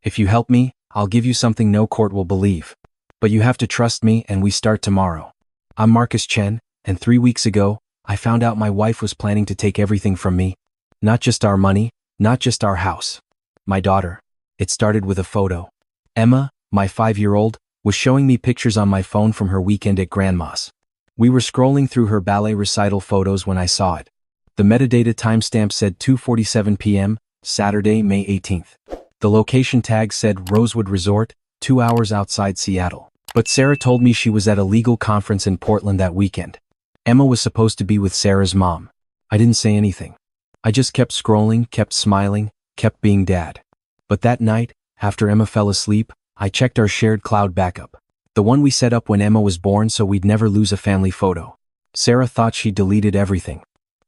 If you help me, I'll give you something no court will believe. But you have to trust me, and we start tomorrow. I'm Marcus Chen, and 3 weeks ago, I found out my wife was planning to take everything from me. Not just our money, not just our house. My daughter. It started with a photo. Emma, my 5-year-old, was showing me pictures on my phone from her weekend at Grandma's. We were scrolling through her ballet recital photos when I saw it. The metadata timestamp said 2:47 p.m., Saturday, May 18th. The location tag said Rosewood Resort, 2 hours outside Seattle. But Sarah told me she was at a legal conference in Portland that weekend. Emma was supposed to be with Sarah's mom. I didn't say anything. I just kept scrolling, kept smiling, kept being dad. But that night, after Emma fell asleep, I checked our shared cloud backup. The one we set up when Emma was born so we'd never lose a family photo. Sarah thought she deleted everything.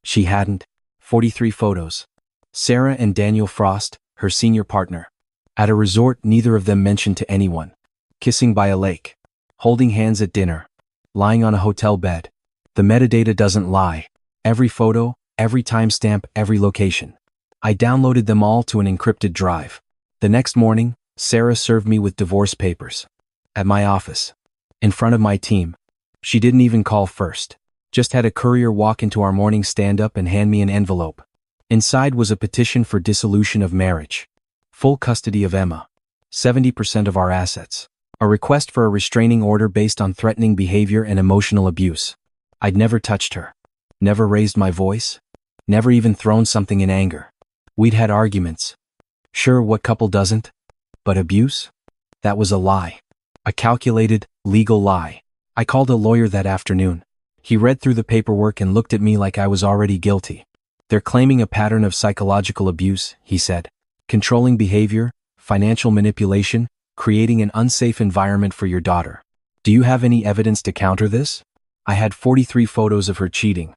She hadn't. 43 photos. Sarah and Daniel Frost, her senior partner. At a resort neither of them mentioned to anyone. Kissing by a lake. Holding hands at dinner. Lying on a hotel bed. The metadata doesn't lie. Every photo, every timestamp, every location. I downloaded them all to an encrypted drive. The next morning, Sarah served me with divorce papers. At my office. In front of my team. She didn't even call first. Just had a courier walk into our morning stand-up and hand me an envelope. Inside was a petition for dissolution of marriage. Full custody of Emma. 70% of our assets. A request for a restraining order based on threatening behavior and emotional abuse. I'd never touched her. Never raised my voice. Never even thrown something in anger. We'd had arguments. Sure, what couple doesn't? But abuse? That was a lie. A calculated, legal lie. I called a lawyer that afternoon. He read through the paperwork and looked at me like I was already guilty. They're claiming a pattern of psychological abuse, he said. Controlling behavior, financial manipulation, creating an unsafe environment for your daughter. Do you have any evidence to counter this? I had 43 photos of her cheating.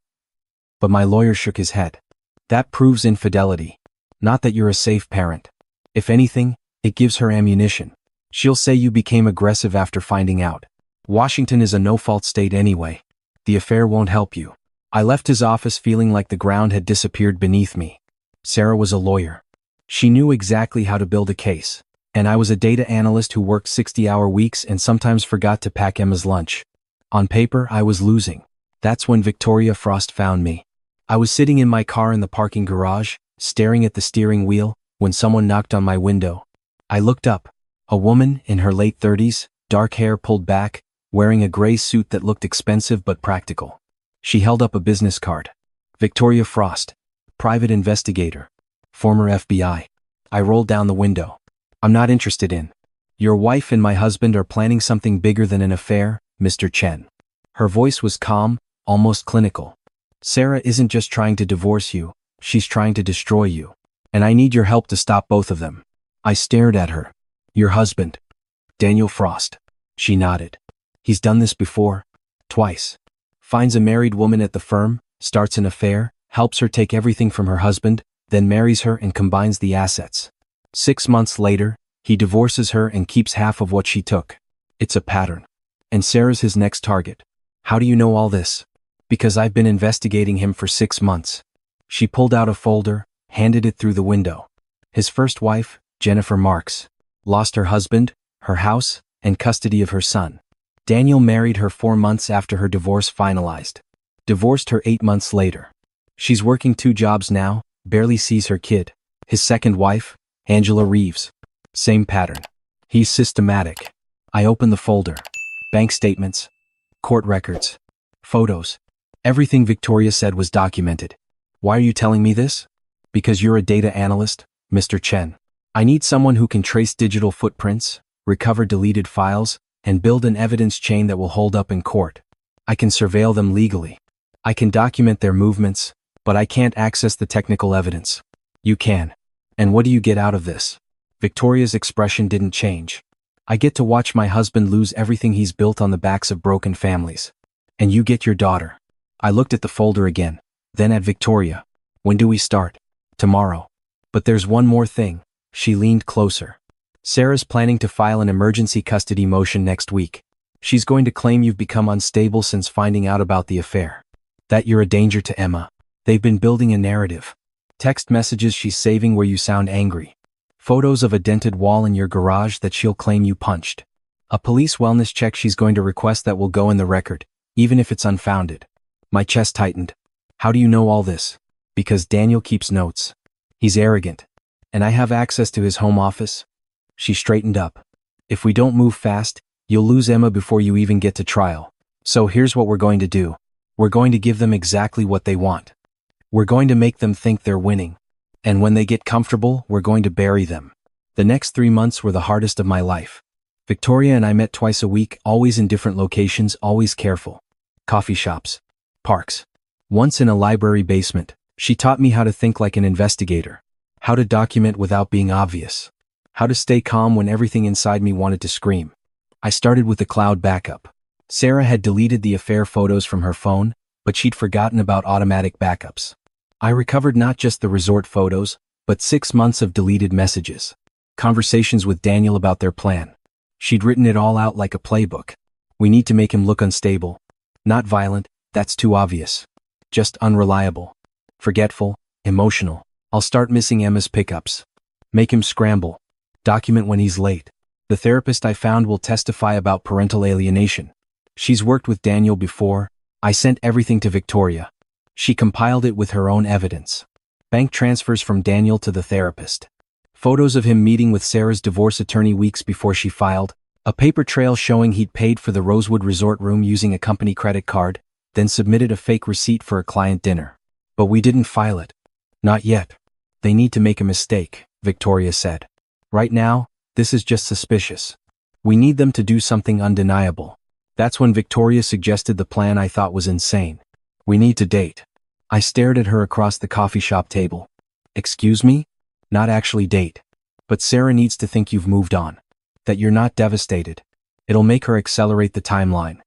But my lawyer shook his head. That proves infidelity. Not that you're a safe parent. If anything, it gives her ammunition. She'll say you became aggressive after finding out. Washington is a no-fault state anyway. The affair won't help you. I left his office feeling like the ground had disappeared beneath me. Sarah was a lawyer. She knew exactly how to build a case. And I was a data analyst who worked 60-hour weeks and sometimes forgot to pack Emma's lunch. On paper, I was losing. That's when Victoria Frost found me. I was sitting in my car in the parking garage, staring at the steering wheel, when someone knocked on my window. I looked up. A woman, in her late 30s, dark hair pulled back, wearing a gray suit that looked expensive but practical. She held up a business card. Victoria Frost, private investigator, former FBI. I rolled down the window. I'm not interested in. Your wife and my husband are planning something bigger than an affair, Mr. Chen. Her voice was calm, almost clinical. Sarah isn't just trying to divorce you, she's trying to destroy you. And I need your help to stop both of them. I stared at her. Your husband. Daniel Frost. She nodded. He's done this before. Twice. Finds a married woman at the firm, starts an affair, helps her take everything from her husband, then marries her and combines the assets. 6 months later, he divorces her and keeps half of what she took. It's a pattern. And Sarah's his next target. How do you know all this? Because I've been investigating him for 6 months. She pulled out a folder, handed it through the window. His first wife, Jennifer Marks, lost her husband, her house, and custody of her son. Daniel married her 4 months after her divorce finalized. Divorced her 8 months later. She's working 2 jobs now, barely sees her kid. His second wife, Angela Reeves. Same pattern. He's systematic. I opened the folder. Bank statements. Court records. Photos. Everything Victoria said was documented. Why are you telling me this? Because you're a data analyst, Mr. Chen. I need someone who can trace digital footprints, recover deleted files, and build an evidence chain that will hold up in court. I can surveil them legally. I can document their movements, but I can't access the technical evidence. You can. And what do you get out of this? Victoria's expression didn't change. I get to watch my husband lose everything he's built on the backs of broken families. And you get your daughter. I looked at the folder again, then at Victoria. When do we start? Tomorrow. But there's one more thing. She leaned closer. Sarah's planning to file an emergency custody motion next week. She's going to claim you've become unstable since finding out about the affair. That you're a danger to Emma. They've been building a narrative. Text messages she's saving where you sound angry. Photos of a dented wall in your garage that she'll claim you punched. A police wellness check she's going to request that will go in the record, even if it's unfounded. My chest tightened. How do you know all this? Because Daniel keeps notes. He's arrogant. And I have access to his home office. She straightened up. If we don't move fast, you'll lose Emma before you even get to trial. So here's what we're going to do. We're going to give them exactly what they want. We're going to make them think they're winning. And when they get comfortable, we're going to bury them. The next 3 months were the hardest of my life. Victoria and I met twice a week, always in different locations, always careful. Coffee shops. Parks. Once in a library basement. She taught me how to think like an investigator. How to document without being obvious. How to stay calm when everything inside me wanted to scream. I started with the cloud backup. Sarah had deleted the affair photos from her phone, but she'd forgotten about automatic backups. I recovered not just the resort photos, but 6 months of deleted messages. Conversations with Daniel about their plan. She'd written it all out like a playbook. We need to make him look unstable. Not violent, that's too obvious. Just unreliable. Forgetful, emotional. I'll start missing Emma's pickups. Make him scramble. Document when he's late. The therapist I found will testify about parental alienation. She's worked with Daniel before. I sent everything to Victoria. She compiled it with her own evidence. Bank transfers from Daniel to the therapist. Photos of him meeting with Sarah's divorce attorney weeks before she filed. A paper trail showing he'd paid for the Rosewood Resort room using a company credit card, then submitted a fake receipt for a client dinner. But we didn't file it. Not yet. They need to make a mistake, Victoria said. Right now, this is just suspicious. We need them to do something undeniable. That's when Victoria suggested the plan I thought was insane. We need to date. I stared at her across the coffee shop table. Excuse me? Not actually date. But Sarah needs to think you've moved on. That you're not devastated. It'll make her accelerate the timeline.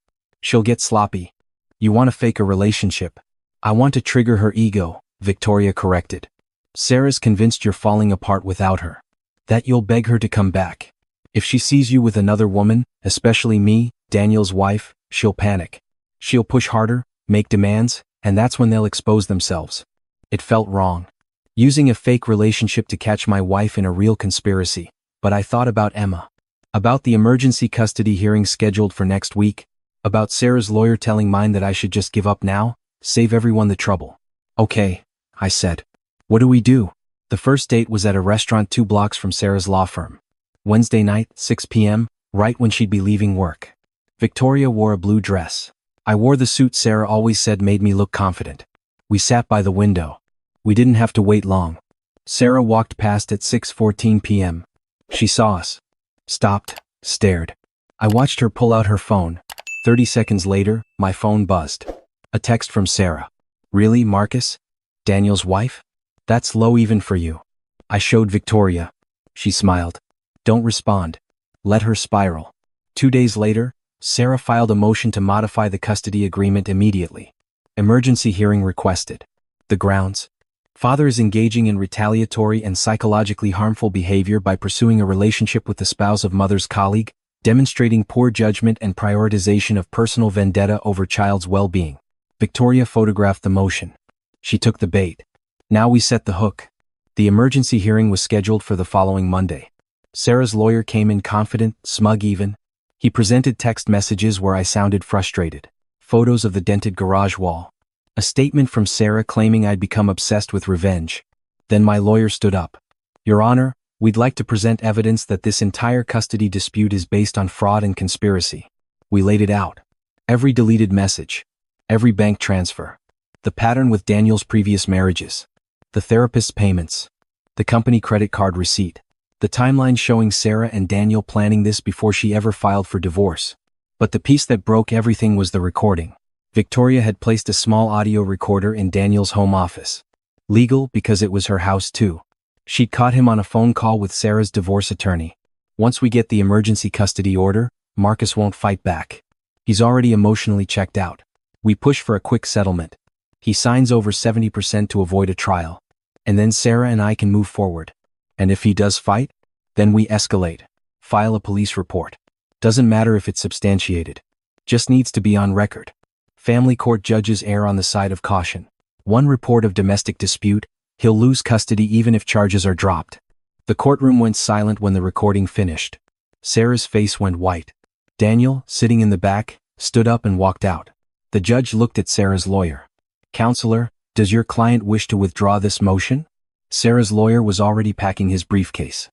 She'll get sloppy. You want to fake a relationship. I want to trigger her ego, Victoria corrected. Sarah's convinced you're falling apart without her. That you'll beg her to come back. If she sees you with another woman, especially me, Daniel's wife, she'll panic. She'll push harder, make demands, and that's when they'll expose themselves. It felt wrong. Using a fake relationship to catch my wife in a real conspiracy. But I thought about Emma. About the emergency custody hearing scheduled for next week. About Sarah's lawyer telling mine that I should just give up now, save everyone the trouble. Okay, I said. What do we do? The first date was at a restaurant 2 blocks from Sarah's law firm. Wednesday night, 6 p.m., right when she'd be leaving work. Victoria wore a blue dress. I wore the suit Sarah always said made me look confident. We sat by the window. We didn't have to wait long. Sarah walked past at 6:14 p.m. She saw us. Stopped, stared. I watched her pull out her phone. 30 seconds later, my phone buzzed. A text from Sarah. Really, Marcus? Daniel's wife? That's low even for you. I showed Victoria. She smiled. Don't respond. Let her spiral. 2 days later, Sarah filed a motion to modify the custody agreement immediately. Emergency hearing requested. The grounds. Father is engaging in retaliatory and psychologically harmful behavior by pursuing a relationship with the spouse of mother's colleague, demonstrating poor judgment and prioritization of personal vendetta over child's well-being. Victoria photographed the motion. She took the bait. Now we set the hook. The emergency hearing was scheduled for the following Monday. Sarah's lawyer came in confident, smug even. He presented text messages where I sounded frustrated. Photos of the dented garage wall. A statement from Sarah claiming I'd become obsessed with revenge. Then my lawyer stood up. Your Honor, we'd like to present evidence that this entire custody dispute is based on fraud and conspiracy. We laid it out. Every deleted message. Every bank transfer. The pattern with Daniel's previous marriages. The therapist's payments. The company credit card receipt. The timeline showing Sarah and Daniel planning this before she ever filed for divorce. But the piece that broke everything was the recording. Victoria had placed a small audio recorder in Daniel's home office. Legal because it was her house too. She'd caught him on a phone call with Sarah's divorce attorney. Once we get the emergency custody order, Marcus won't fight back. He's already emotionally checked out. We push for a quick settlement. He signs over 70% to avoid a trial. And then Sarah and I can move forward. And if he does fight, then we escalate. File a police report. Doesn't matter if it's substantiated. Just needs to be on record. Family court judges err on the side of caution. One report of domestic dispute, he'll lose custody even if charges are dropped. The courtroom went silent when the recording finished. Sarah's face went white. Daniel, sitting in the back, stood up and walked out. The judge looked at Sarah's lawyer. "Counselor, does your client wish to withdraw this motion?" Sarah's lawyer was already packing his briefcase.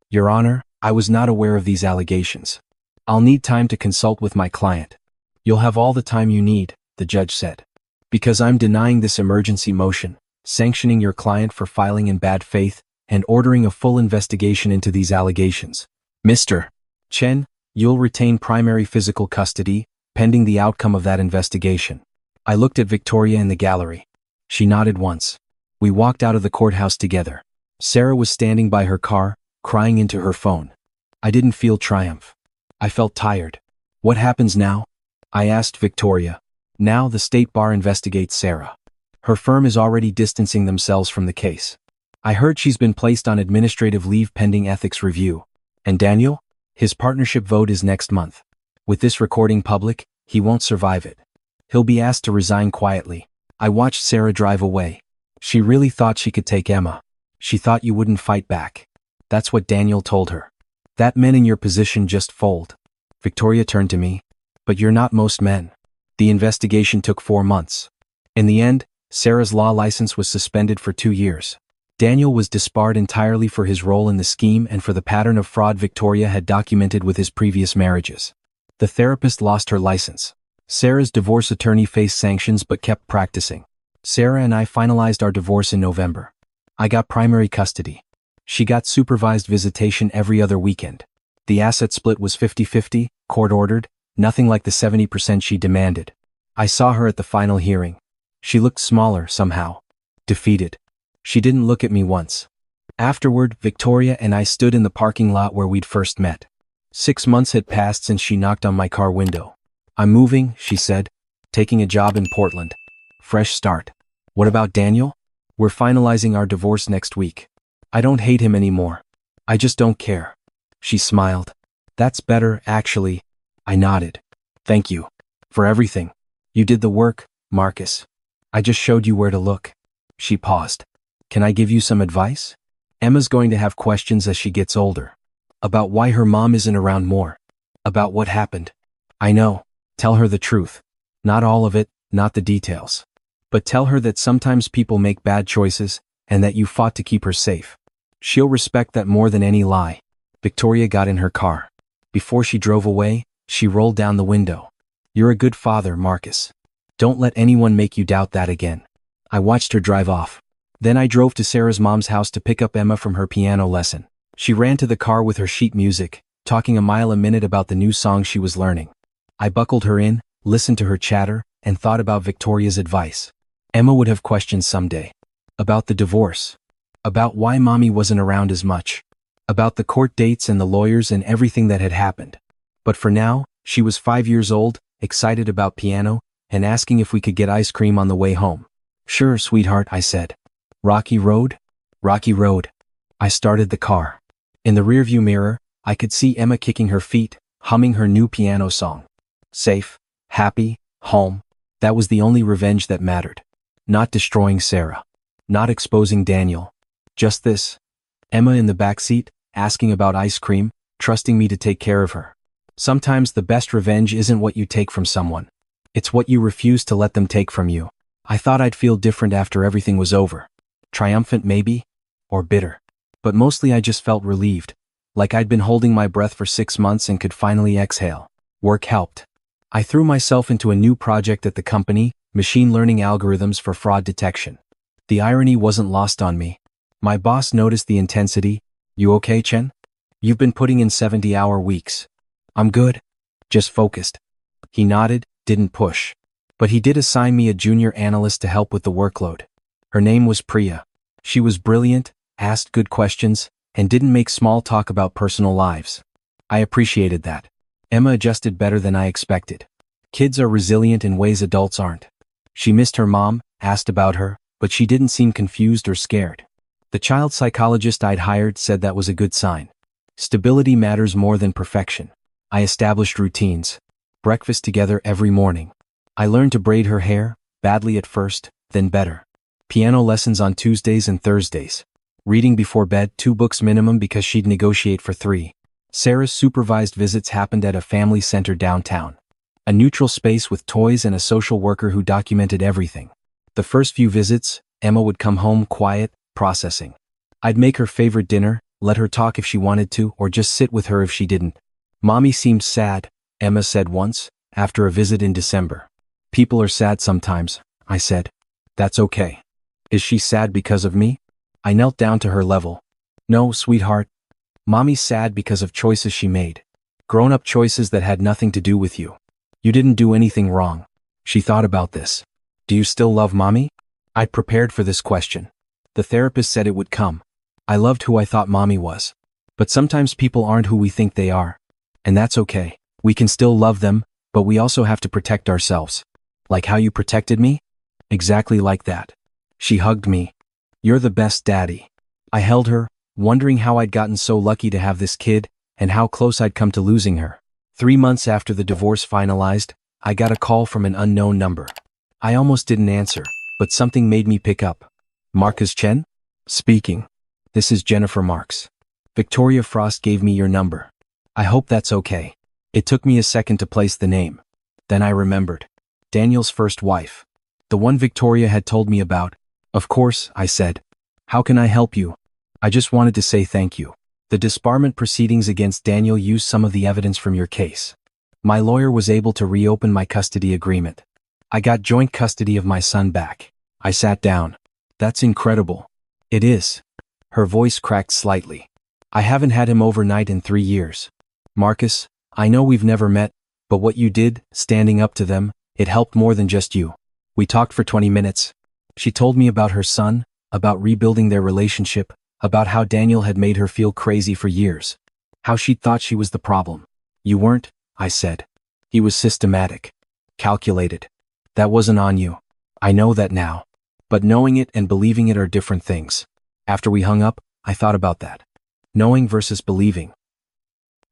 "Your Honor, I was not aware of these allegations. I'll need time to consult with my client." "You'll have all the time you need," the judge said. "Because I'm denying this emergency motion, sanctioning your client for filing in bad faith, and ordering a full investigation into these allegations. Mr. Chen, you'll retain primary physical custody, pending the outcome of that investigation." I looked at Victoria in the gallery. She nodded once. We walked out of the courthouse together. Sarah was standing by her car, crying into her phone. I didn't feel triumph. I felt tired. "What happens now?" I asked Victoria. "Now the State Bar investigates Sarah. Her firm is already distancing themselves from the case. I heard she's been placed on administrative leave pending ethics review. And Daniel? His partnership vote is next month. With this recording public, he won't survive it. He'll be asked to resign quietly." I watched Sarah drive away. She really thought she could take Emma. She thought you wouldn't fight back. That's what Daniel told her. "That men in your position just fold." Victoria turned to me. "But you're not most men." The investigation took 4 months. In the end, Sarah's law license was suspended for 2 years. Daniel was disbarred entirely for his role in the scheme and for the pattern of fraud Victoria had documented with his previous marriages. The therapist lost her license. Sarah's divorce attorney faced sanctions but kept practicing. Sarah and I finalized our divorce in November. I got primary custody. She got supervised visitation every other weekend. The asset split was 50-50, court-ordered, nothing like the 70% she demanded. I saw her at the final hearing. She looked smaller somehow. Defeated. She didn't look at me once. Afterward, Victoria and I stood in the parking lot where we'd first met. 6 months had passed since she knocked on my car window. "I'm moving," she said. "Taking a job in Portland. Fresh start." "What about Daniel?" "We're finalizing our divorce next week. I don't hate him anymore. I just don't care." She smiled. "That's better, actually." I nodded. "Thank you. For everything. You did the work, Marcus. I just showed you where to look." She paused. "Can I give you some advice? Emma's going to have questions as she gets older. About why her mom isn't around more. About what happened. I know. Tell her the truth. Not all of it, not the details. But tell her that sometimes people make bad choices, and that you fought to keep her safe. She'll respect that more than any lie." Victoria got in her car. Before she drove away, she rolled down the window. "You're a good father, Marcus. Don't let anyone make you doubt that again." I watched her drive off. Then I drove to Sarah's mom's house to pick up Emma from her piano lesson. She ran to the car with her sheet music, talking a mile a minute about the new song she was learning. I buckled her in, listened to her chatter, and thought about Victoria's advice. Emma would have questions someday. About the divorce. About why mommy wasn't around as much. About the court dates and the lawyers and everything that had happened. But for now, she was 5 years old, excited about piano, and asking if we could get ice cream on the way home. "Sure, sweetheart," I said. "Rocky Road?" "Rocky Road." I started the car. In the rearview mirror, I could see Emma kicking her feet, humming her new piano song. Safe, happy, home. That was the only revenge that mattered. Not destroying Sarah. Not exposing Daniel. Just this. Emma in the back seat, asking about ice cream, trusting me to take care of her. Sometimes the best revenge isn't what you take from someone. It's what you refuse to let them take from you. I thought I'd feel different after everything was over. Triumphant maybe? Or bitter. But mostly I just felt relieved. Like I'd been holding my breath for 6 months and could finally exhale. Work helped. I threw myself into a new project at the company, machine learning algorithms for fraud detection. The irony wasn't lost on me. My boss noticed the intensity. "You okay, Chen? You've been putting in 70-hour weeks." "I'm good. Just focused." He nodded, didn't push. But he did assign me a junior analyst to help with the workload. Her name was Priya. She was brilliant, asked good questions, and didn't make small talk about personal lives. I appreciated that. Emma adjusted better than I expected. Kids are resilient in ways adults aren't. She missed her mom, asked about her, but she didn't seem confused or scared. The child psychologist I'd hired said that was a good sign. Stability matters more than perfection. I established routines. Breakfast together every morning. I learned to braid her hair, badly at first, then better. Piano lessons on Tuesdays and Thursdays. Reading before bed, 2 books minimum because she'd negotiate for 3. Sarah's supervised visits happened at a family center downtown. A neutral space with toys and a social worker who documented everything. The first few visits, Emma would come home quiet, processing. I'd make her favorite dinner, let her talk if she wanted to, or just sit with her if she didn't. Mommy seemed sad, Emma said once, after a visit in December. People are sad sometimes, I said. That's okay. Is she sad because of me? I knelt down to her level. No, sweetheart. Mommy's sad because of choices she made. Grown-up choices that had nothing to do with you. You didn't do anything wrong. She thought about this. Do you still love Mommy? I'd prepared for this question. The therapist said it would come. I loved who I thought Mommy was. But sometimes people aren't who we think they are. And that's okay. We can still love them, but we also have to protect ourselves. Like how you protected me? Exactly like that. She hugged me. You're the best daddy. I held her, wondering how I'd gotten so lucky to have this kid, and how close I'd come to losing her. 3 months after the divorce finalized, I got a call from an unknown number. I almost didn't answer, but something made me pick up. Marcus Chen? Speaking. This is Jennifer Marks. Victoria Frost gave me your number. I hope that's okay. It took me a second to place the name. Then I remembered. Daniel's first wife. The one Victoria had told me about. Of course, I said. How can I help you? I just wanted to say thank you. The disbarment proceedings against Daniel used some of the evidence from your case. My lawyer was able to reopen my custody agreement. I got joint custody of my son back. I sat down. That's incredible. It is. Her voice cracked slightly. I haven't had him overnight in 3 years. Marcus, I know we've never met, but what you did, standing up to them, it helped more than just you. We talked for 20 minutes. She told me about her son, about rebuilding their relationship, about how Daniel had made her feel crazy for years. How she'd thought she was the problem. You weren't, I said. He was systematic. Calculated. That wasn't on you. I know that now. But knowing it and believing it are different things. After we hung up, I thought about that. Knowing versus believing.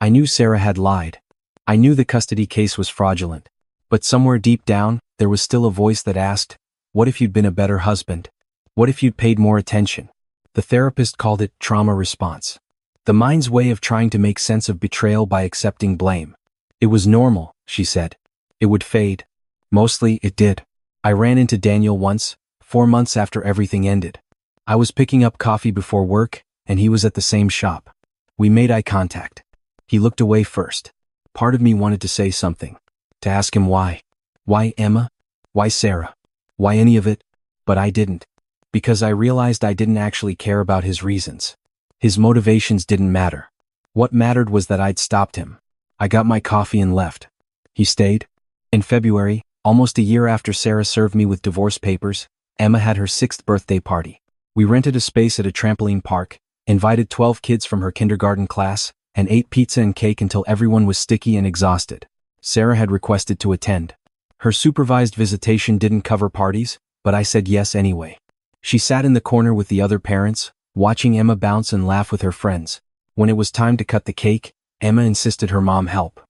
I knew Sarah had lied. I knew the custody case was fraudulent. But somewhere deep down, there was still a voice that asked, what if you'd been a better husband? What if you'd paid more attention? The therapist called it trauma response. The mind's way of trying to make sense of betrayal by accepting blame. It was normal, she said. It would fade. Mostly, it did. I ran into Daniel once, 4 months after everything ended. I was picking up coffee before work, and he was at the same shop. We made eye contact. He looked away first. Part of me wanted to say something. To ask him why. Why Emma? Why Sarah? Why any of it? But I didn't. Because I realized I didn't actually care about his reasons. His motivations didn't matter. What mattered was that I'd stopped him. I got my coffee and left. He stayed. In February, almost a year after Sarah served me with divorce papers, Emma had her 6th birthday party. We rented a space at a trampoline park, invited 12 kids from her kindergarten class, and ate pizza and cake until everyone was sticky and exhausted. Sarah had requested to attend. Her supervised visitation didn't cover parties, but I said yes anyway. She sat in the corner with the other parents, watching Emma bounce and laugh with her friends. When it was time to cut the cake, Emma insisted her mom help.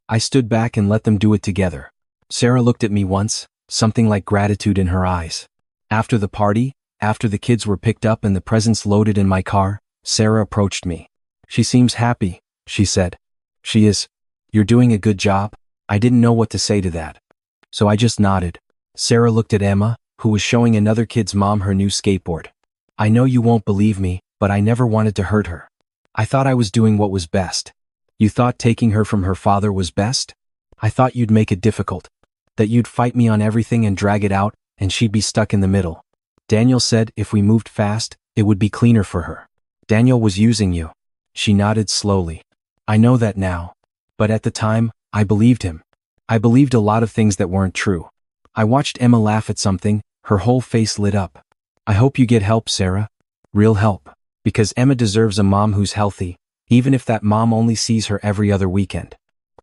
I stood back and let them do it together. Sarah looked at me once, something like gratitude in her eyes. After the party, after the kids were picked up and the presents loaded in my car, Sarah approached me. She seems happy, she said. She is. You're doing a good job. I didn't know what to say to that. So I just nodded. Sarah looked at Emma, who was showing another kid's mom her new skateboard. I know you won't believe me, but I never wanted to hurt her. I thought I was doing what was best. You thought taking her from her father was best? I thought you'd make it difficult. That you'd fight me on everything and drag it out, and she'd be stuck in the middle. Daniel said if we moved fast, it would be cleaner for her. Daniel was using you. She nodded slowly. I know that now. But at the time, I believed him. I believed a lot of things that weren't true. I watched Emma laugh at something, her whole face lit up. I hope you get help, Sarah. Real help. Because Emma deserves a mom who's healthy, even if that mom only sees her every other weekend.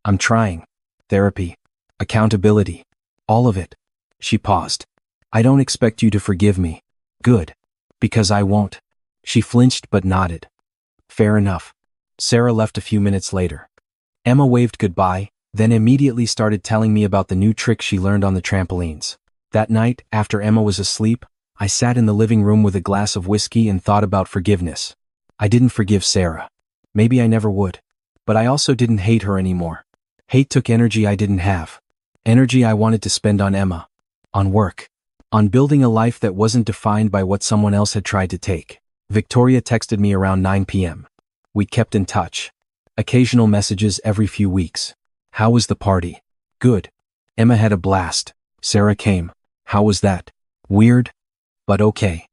I'm trying. Therapy. Accountability. All of it. She paused. I don't expect you to forgive me. Good. Because I won't. She flinched but nodded. Fair enough. Sarah left a few minutes later. Emma waved goodbye, then immediately started telling me about the new trick she learned on the trampolines. That night, after Emma was asleep, I sat in the living room with a glass of whiskey and thought about forgiveness. I didn't forgive Sarah. Maybe I never would. But I also didn't hate her anymore. Hate took energy I didn't have. Energy I wanted to spend on Emma. On work. On building a life that wasn't defined by what someone else had tried to take. Victoria texted me around 9 p.m. We kept in touch. Occasional messages every few weeks. How was the party? Good. Emma had a blast. Sarah came. How was that? Weird. But okay.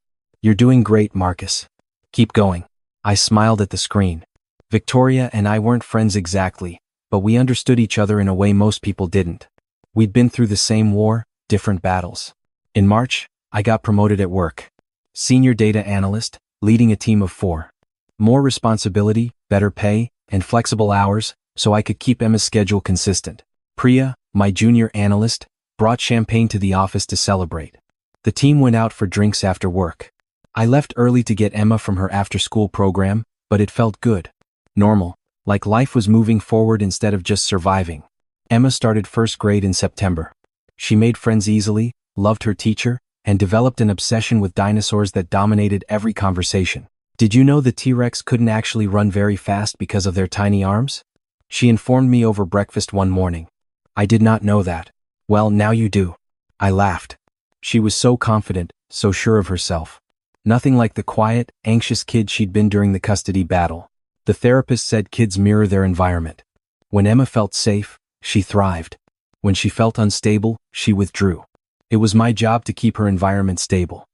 You're doing great, Marcus. Keep going. I smiled at the screen. Victoria and I weren't friends exactly, but we understood each other in a way most people didn't. We'd been through the same war, different battles. In March, I got promoted at work. Senior data analyst, leading a team of 4. More responsibility, better pay, and flexible hours, so I could keep Emma's schedule consistent. Priya, my junior analyst, brought champagne to the office to celebrate. The team went out for drinks after work. I left early to get Emma from her after-school program, but it felt good. Normal, like life was moving forward instead of just surviving. Emma started first grade in September. She made friends easily, loved her teacher, and developed an obsession with dinosaurs that dominated every conversation. Did you know the T-Rex couldn't actually run very fast because of their tiny arms? She informed me over breakfast one morning. I did not know that. Well, now you do. I laughed. She was so confident, so sure of herself. Nothing like the quiet, anxious kid she'd been during the custody battle. The therapist said kids mirror their environment. When Emma felt safe, she thrived. When she felt unstable, she withdrew. It was my job to keep her environment stable.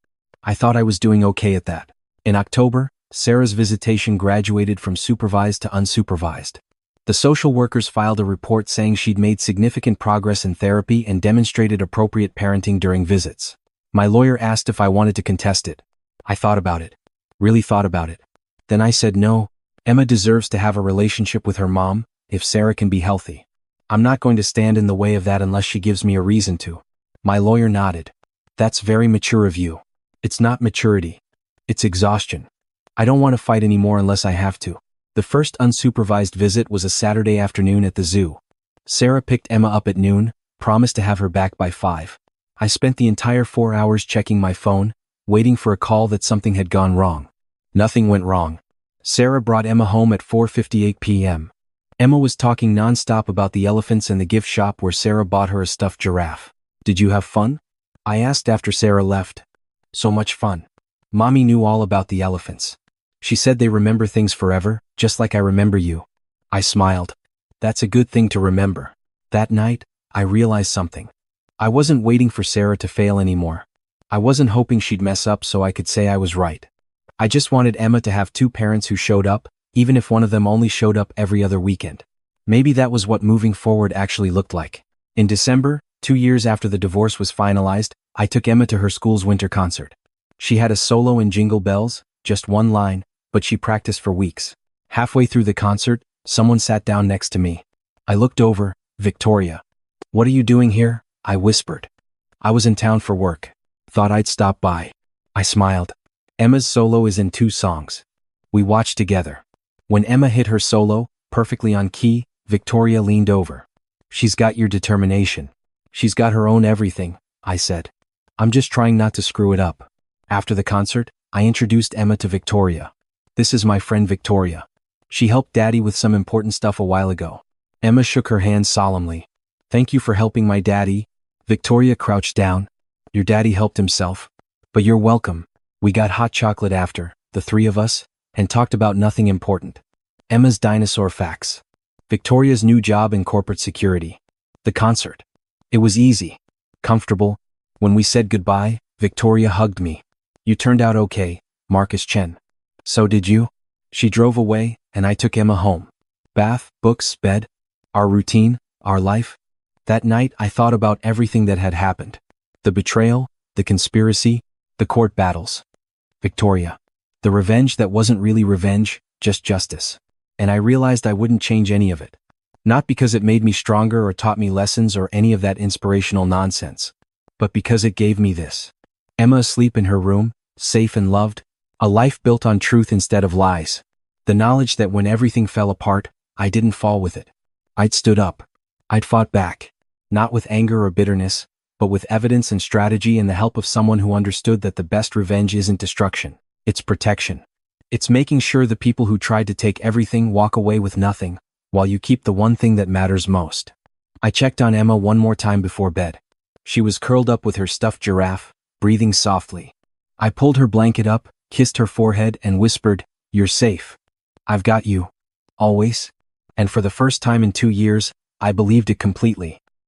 I thought I was doing okay at that. In October, Sarah's visitation graduated from supervised to unsupervised. The social workers filed a report saying she'd made significant progress in therapy and demonstrated appropriate parenting during visits. My lawyer asked if I wanted to contest it. I thought about it. Really thought about it. Then I said no. Emma deserves to have a relationship with her mom, if Sarah can be healthy. I'm not going to stand in the way of that unless she gives me a reason to. My lawyer nodded. That's very mature of you. It's not maturity. It's exhaustion. I don't want to fight anymore unless I have to. The first unsupervised visit was a Saturday afternoon at the zoo. Sarah picked Emma up at noon, promised to have her back by 5. I spent the entire 4 hours checking my phone, waiting for a call that something had gone wrong. Nothing went wrong. Sarah brought Emma home at 4:58 p.m. Emma was talking nonstop about the elephants in the gift shop where Sarah bought her a stuffed giraffe. Did you have fun? I asked after Sarah left. So much fun. Mommy knew all about the elephants. She said they remember things forever, just like I remember you. I smiled. That's a good thing to remember. That night, I realized something. I wasn't waiting for Sarah to fail anymore. I wasn't hoping she'd mess up so I could say I was right. I just wanted Emma to have 2 parents who showed up, even if one of them only showed up every other weekend. Maybe that was what moving forward actually looked like. In December, 2 years after the divorce was finalized, I took Emma to her school's winter concert. She had a solo in Jingle Bells, just one line, but she practiced for weeks. Halfway through the concert, someone sat down next to me. I looked over. Victoria. What are you doing here? I whispered. I was in town for work. Thought I'd stop by. I smiled. Emma's solo is in 2 songs. We watched together. When Emma hit her solo, perfectly on key, Victoria leaned over. She's got your determination. She's got her own everything, I said. I'm just trying not to screw it up. After the concert, I introduced Emma to Victoria. This is my friend Victoria. She helped Daddy with some important stuff a while ago. Emma shook her hand solemnly. Thank you for helping my daddy. Victoria crouched down. Your daddy helped himself. But you're welcome. We got hot chocolate after, the 3 of us, and talked about nothing important. Emma's dinosaur facts. Victoria's new job in corporate security. The concert. It was easy. Comfortable. When we said goodbye, Victoria hugged me. You turned out okay, Marcus Chen. So did you? She drove away, and I took Emma home. Bath, books, bed. Our routine, our life. That night I thought about everything that had happened. The betrayal, the conspiracy, the court battles. Victoria. The revenge that wasn't really revenge, just justice. And I realized I wouldn't change any of it. Not because it made me stronger or taught me lessons or any of that inspirational nonsense. But because it gave me this. Emma asleep in her room, safe and loved. A life built on truth instead of lies. The knowledge that when everything fell apart, I didn't fall with it. I'd stood up. I'd fought back. Not with anger or bitterness, but with evidence and strategy and the help of someone who understood that the best revenge isn't destruction, it's protection. It's making sure the people who tried to take everything walk away with nothing, while you keep the one thing that matters most. I checked on Emma one more time before bed. She was curled up with her stuffed giraffe, breathing softly. I pulled her blanket up, kissed her forehead, and whispered, "You're safe. I've got you. Always." And for the first time in 2 years, I believed it completely.